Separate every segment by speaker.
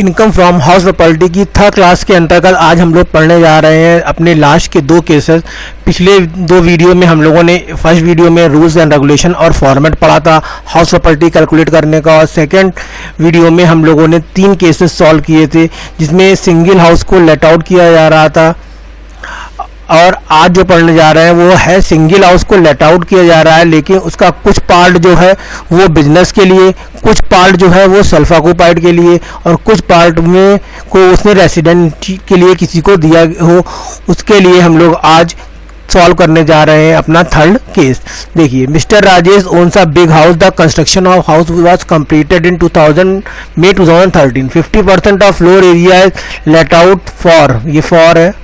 Speaker 1: Income from house property की third class के अंतर्गत आज हम लोग पढ़ने जा रहे हैं अपने लास्ट के दो केसेस। पिछले दो वीडियो में हम लोगों ने फर्स्ट वीडियो में रूल्स एंड रेगुलेशन और फॉर्मेट पढ़ा था हाउस प्रॉपर्टी कैलकुलेट करने का, और सेकंड वीडियो में हम लोगों ने 3 केसेस सॉल्व किए थे जिसमें सिंगल हाउस को लेट आउट किया जा रहा था। और आज जो पढ़ने जा रहे हैं वो है सिंगल हाउस को लेट आउट किया जा रहा है, लेकिन उसका कुछ पार्ट जो है वो बिजनेस के लिए, कुछ पार्ट जो है वो सेल्फ ऑक्यूपाइड के लिए, और कुछ पार्ट में को उसने रेसिडेंट के लिए किसी को दिया हो, उसके लिए हम लोग आज सॉल्व करने जा रहे हैं अपना थर्ड केस। देखिए, mister Rajesh owns a big house. The construction of house was completed in 2013। 50% of floor area is let out for, ये फॉर है,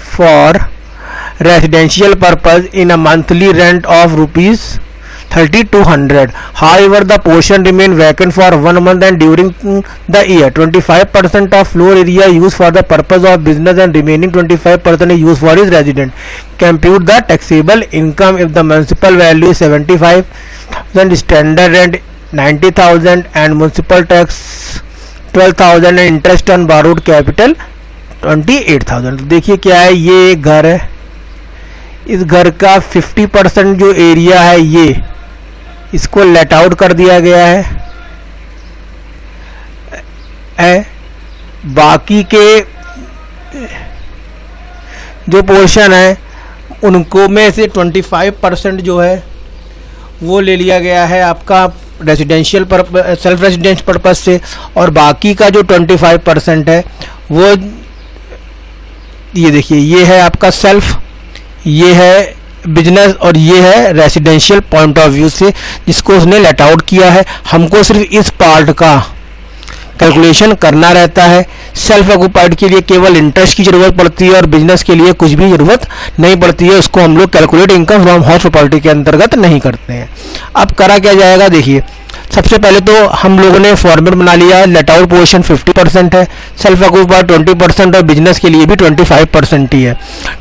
Speaker 1: for residential purpose in a monthly rent of rupees 3200. However, the portion remain vacant for 1 month and during the year 25% of floor area used for the purpose of business and remaining 25% is used for his resident. Compute the taxable income if the municipal value is 75,000, standard rent 90,000 and municipal tax 12,000 and interest on borrowed capital 28,000। तो देखिए क्या है, ये एक घर है, इस घर का 50% जो एरिया है ये इसको लेट आउट कर दिया गया है। बाकी के जो पोर्शन है उनको में से 25% जो है वो ले लिया गया है आपका रेजिडेंशियल सेल्फ रेजिडेंस पर्पज से, और बाकी का जो 25% है वो ये देखिए, ये है आपका सेल्फ, ये है बिजनेस और ये है रेसिडेंशियल पॉइंट ऑफ व्यू से जिसको उसने लेट आउट किया है। हमको सिर्फ इस पार्ट का कैलकुलेशन करना रहता है। सेल्फ ऑक्यूपाइड के लिए केवल इंटरेस्ट की जरूरत पड़ती है और बिजनेस के लिए कुछ भी जरूरत नहीं पड़ती है, उसको हम लोग calculate income from house property के अंतर्गत नहीं करते हैं। अब करा क्या जाएगा, देखिए सबसे पहले तो हम लोगों ने फॉर्मेट बना लिया। लेट आउट पोर्शन 50% है, सेल्फ ऑक्यूपाइड 20% और बिजनेस के लिए भी 25% ही है।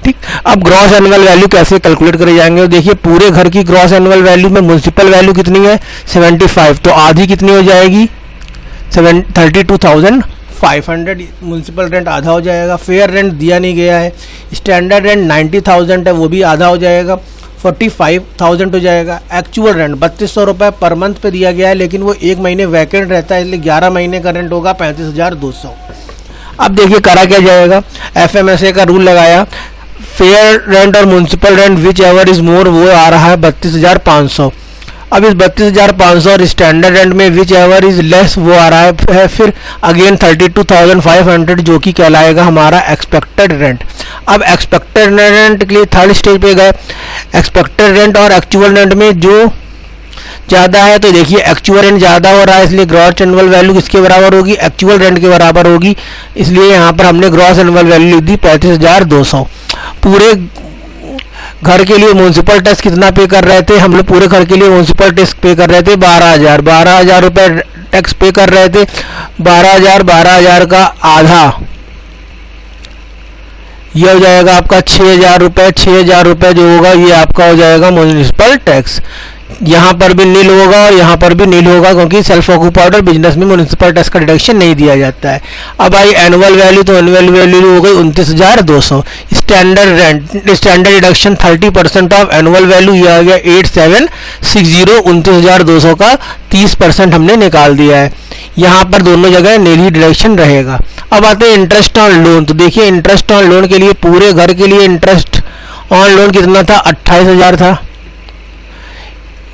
Speaker 1: ठीक, अब ग्रॉस एनुअल वैल्यू कैसे कैलकुलेट करे जाएंगे। देखिए, पूरे घर की ग्रॉस एनुअल वैल्यू में म्युनिसिपल वैल्यू कितनी है 75, तो आधी कितनी हो जाएगी 32,500। म्युनिसिपल रेंट आधा हो जाएगा। फेयर रेंट दिया नहीं गया है। स्टैंडर्ड रेंट 90,000 है, वो भी आधा हो जाएगा, 45,000 हो जाएगा। एक्चुअल रेंट 3200 रुपये पर मंथ पे दिया गया है, लेकिन वो 1 महीने वैकेंट रहता है, इसलिए 11 महीने का रेंट होगा 35,200। अब देखिए करा क्या जाएगा, FMSA का रूल लगाया। फेयर रेंट और municipal rent which ever is more, वो आ रहा है 32,500। अब इस 32,500 और स्टैंडर्ड रेंट में विच एवर इज लेस वो आ रहा है फिर अगेन 32,500, जो कि कहलाएगा हमारा एक्सपेक्टेड रेंट। अब एक्सपेक्टेड रेंट के लिए थर्ड स्टेज पे गए। एक्सपेक्टेड रेंट और एक्चुअल रेंट में जो ज़्यादा है, तो देखिए एक्चुअल रेंट ज़्यादा हो रहा है, इसलिए ग्रॉस एनुअल वैल्यू किसके बराबर होगी, एक्चुअल रेंट के बराबर होगी, इसलिए यहाँ पर हमने ग्रॉस एनुअल वैल्यू लिख दी 35,200। पूरे घर के लिए म्युनिसिपल टैक्स कितना पे कर रहे थे हम लोग, पूरे घर के लिए म्युनिसिपल टैक्स पे कर रहे थे 12,000 रुपये टैक्स पे कर रहे थे। 12,000 का आधा ये हो जाएगा आपका 6,000 रुपये। 6,000 रुपये जो होगा ये आपका हो जाएगा म्युनिसिपल टैक्स। यहाँ पर भी नील होगा और यहाँ पर भी नील होगा, क्योंकि सेल्फ ऑक्यूपाइड और बिजनेस में म्युनिसिपल टैक्स का डिडक्शन नहीं दिया जाता है। अब आई एनुअल वैल्यू, तो एनुअल वैल्यू हो गई 29,200। Standard rent, standard deduction 30% of annual value, ये आ गया 8760। 29,200 का 30% हमने निकाल दिया है। यहाँ पर दोनों जगह नील ही डिडक्शन रहेगा। अब आते हैं इंटरेस्ट ऑन लोन। तो देखिए, इंटरेस्ट ऑन लोन के लिए पूरे घर के लिए इंटरेस्ट ऑन लोन कितना था, 28,000 था।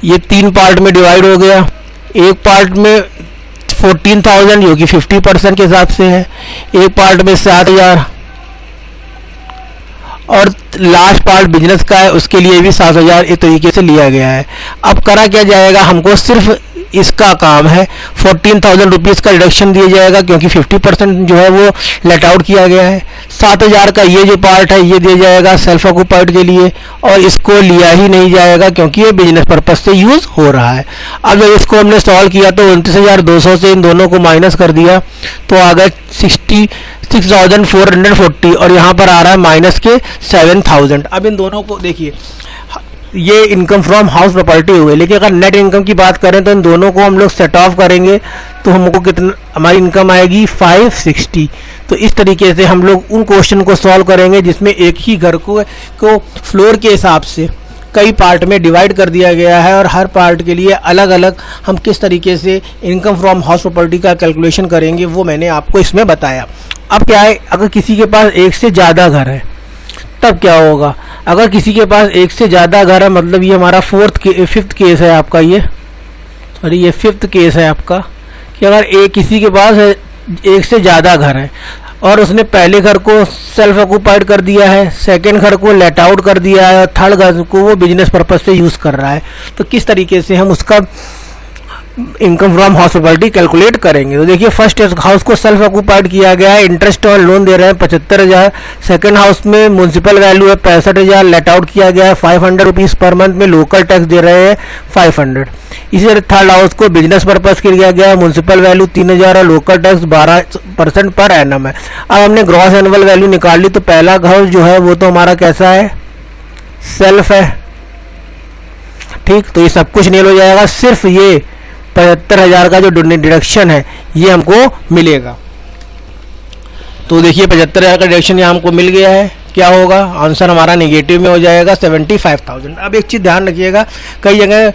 Speaker 1: ये 3 पार्ट में डिवाइड हो गया। एक पार्ट में 14,000 जो कि 50% के हिसाब से है, एक पार्ट में 7,000 और लास्ट पार्ट बिजनेस का है, उसके लिए भी 7,000 इस तरीके से लिया गया है। अब करा क्या जाएगा, हमको सिर्फ इसका काम है 14,000 रुपीज़ का रिडक्शन दिया जाएगा, क्योंकि 50% जो है वो लेट आउट किया गया है। 7,000 का ये जो पार्ट है ये दिया जाएगा सेल्फ ऑक्यूपाइड के लिए, और इसको लिया ही नहीं जाएगा क्योंकि ये बिजनेस पर्पज से यूज़ हो रहा है। अब जब इसको हमने सॉल्व किया तो 29,200 से इन दोनों को माइनस कर दिया तो आ गया 66,440, और यहाँ पर आ रहा है माइनस के 7,000। अब इन दोनों को देखिए, ये इनकम फ्रॉम हाउस प्रॉपर्टी हो गई। लेकिन अगर नेट इनकम की बात करें तो इन दोनों को हम लोग सेट ऑफ करेंगे तो हमको कितना हमारी इनकम आएगी 560। तो इस तरीके से हम लोग उन क्वेश्चन को सॉल्व करेंगे जिसमें एक ही घर को फ्लोर के हिसाब से कई पार्ट में डिवाइड कर दिया गया है और हर पार्ट के लिए अलग अलग हम किस तरीके से इनकम फ्रॉम हाउस प्रॉपर्टी का कैलकुलेशन करेंगे वो मैंने आपको इसमें बताया। अब क्या है, अगर किसी के पास एक से ज़्यादा घर है तब क्या होगा। अगर किसी के पास एक से ज़्यादा घर है, मतलब ये हमारा फिफ्थ केस है आपका, ये फिफ्थ केस है आपका कि अगर किसी के पास एक से ज़्यादा घर है और उसने पहले घर को सेल्फ ऑक्यूपाइड कर दिया है, सेकंड घर को लेट आउट कर दिया है और थर्ड घर को वो बिजनेस पर्पस से यूज़ कर रहा है, तो किस तरीके से हम उसका income from house property calculate करेंगे। तो देखिए, फर्स्ट हाउस को सेल्फ ऑक्यूपाइड किया गया है, इंटरेस्ट और लोन दे रहे हैं 75,000। सेकंड हाउस में म्यूनसिपल वैल्यू है 65,000, लेट आउट किया गया है 500 रुपीज़ पर मंथ में, लोकल टैक्स दे रहे हैं 500। इसी तरह थर्ड हाउस को बिजनेस पर्पस के लिया गया है, म्यूनसिपल वैल्यू 3,000 और लोकल टैक्स 12% पर एनम है। अब हमने ग्रॉस एनुअल वैल्यू निकाल ली, तो पहला हाउस जो है वो तो हमारा कैसा है, सेल्फ है, ठीक। तो ये सब कुछ नील हो जाएगा, सिर्फ ये 75,000 का जो डिडक्शन है ये हमको मिलेगा। तो देखिए 75,000 का डिडक्शन यहाँ हमको मिल गया है, क्या होगा, आंसर हमारा नेगेटिव में हो जाएगा 75,000। अब एक चीज़ ध्यान रखिएगा, कई जगह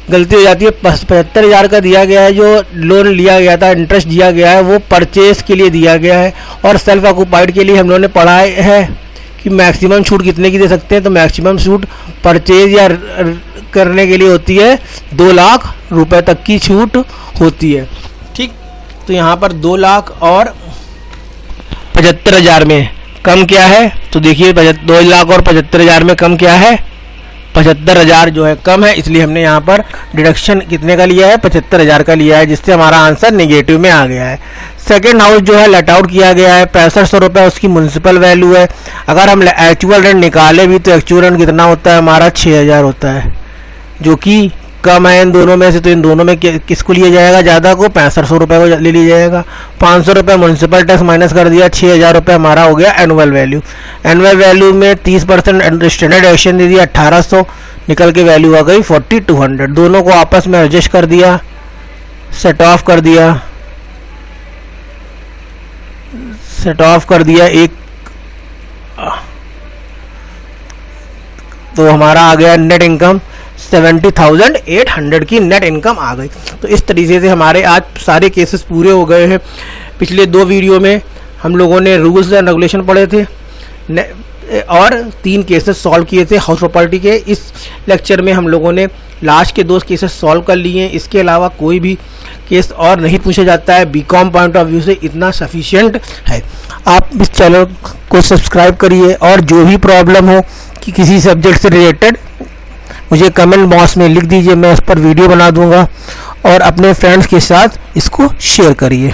Speaker 1: गलती हो जाती है, 75,000 का दिया गया है, जो लोन लिया गया था, इंटरेस्ट दिया गया है वो परचेज के लिए दिया गया है और सेल्फ ऑक्यूपाइड के लिए हम लोगों ने पढ़ा है कि मैक्सिमम छूट कितने की दे सकते हैं। तो मैक्सिमम छूट परचेज या करने के लिए होती है 2 लाख रुपए तक की छूट होती है, ठीक। तो यहाँ पर 2 लाख और 75,000 में कम क्या है, तो देखिए 2 लाख और 75,000 में कम क्या है, 75,000 जो है कम है, इसलिए हमने यहाँ पर डिडक्शन कितने का लिया है, 75,000 का लिया है, जिससे हमारा आंसर नेगेटिव में आ गया है। सेकेंड हाउस जो है लेट आउट किया गया है, 6500 रुपये उसकी म्यूनसिपल वैल्यू है। अगर हम एक्चुअल रेंट निकाले भी तो एक्चुअल रेंट कितना होता है हमारा 6,000 होता है, जो कि कम है इन दोनों में से। तो इन दोनों में किसको लिया जाएगा, ज़्यादा को 6500 रुपये को ले लिया जाएगा। 500 रुपये म्यूनसिपल टैक्स माइनस कर दिया, 6,000 रुपये हमारा हो गया एनुअल वैल्यू। एनुअल वैल्यू में 30% स्टैंडर्ड एक्शन दे दिया, 1800 निकल के वैल्यू आ गई 4200। दोनों को आपस में एडजस्ट कर दिया, सेट ऑफ कर दिया एक, तो हमारा आ गया नेट इनकम 70,800 की नेट इनकम आ गई। तो इस तरीके से हमारे आज सारे केसेस पूरे हो गए हैं। पिछले 2 वीडियो में हम लोगों ने रूल्स एंड रेगुलेशन पढ़े थे और 3 केसेस सॉल्व किए थे हाउस प्रॉपर्टी के। इस लेक्चर में हम लोगों ने लास्ट के 2 केसेस सॉल्व कर लिए हैं। इसके अलावा कोई भी केस और नहीं पूछा जाता है, बीकॉम पॉइंट ऑफ व्यू से इतना सफिशिएंट है। आप इस चैनल को सब्सक्राइब करिए और जो भी प्रॉब्लम हो कि किसी सब्जेक्ट से रिलेटेड मुझे कमेंट बॉक्स में लिख दीजिए, मैं उस पर वीडियो बना दूंगा और अपने फ्रेंड्स के साथ इसको शेयर करिए।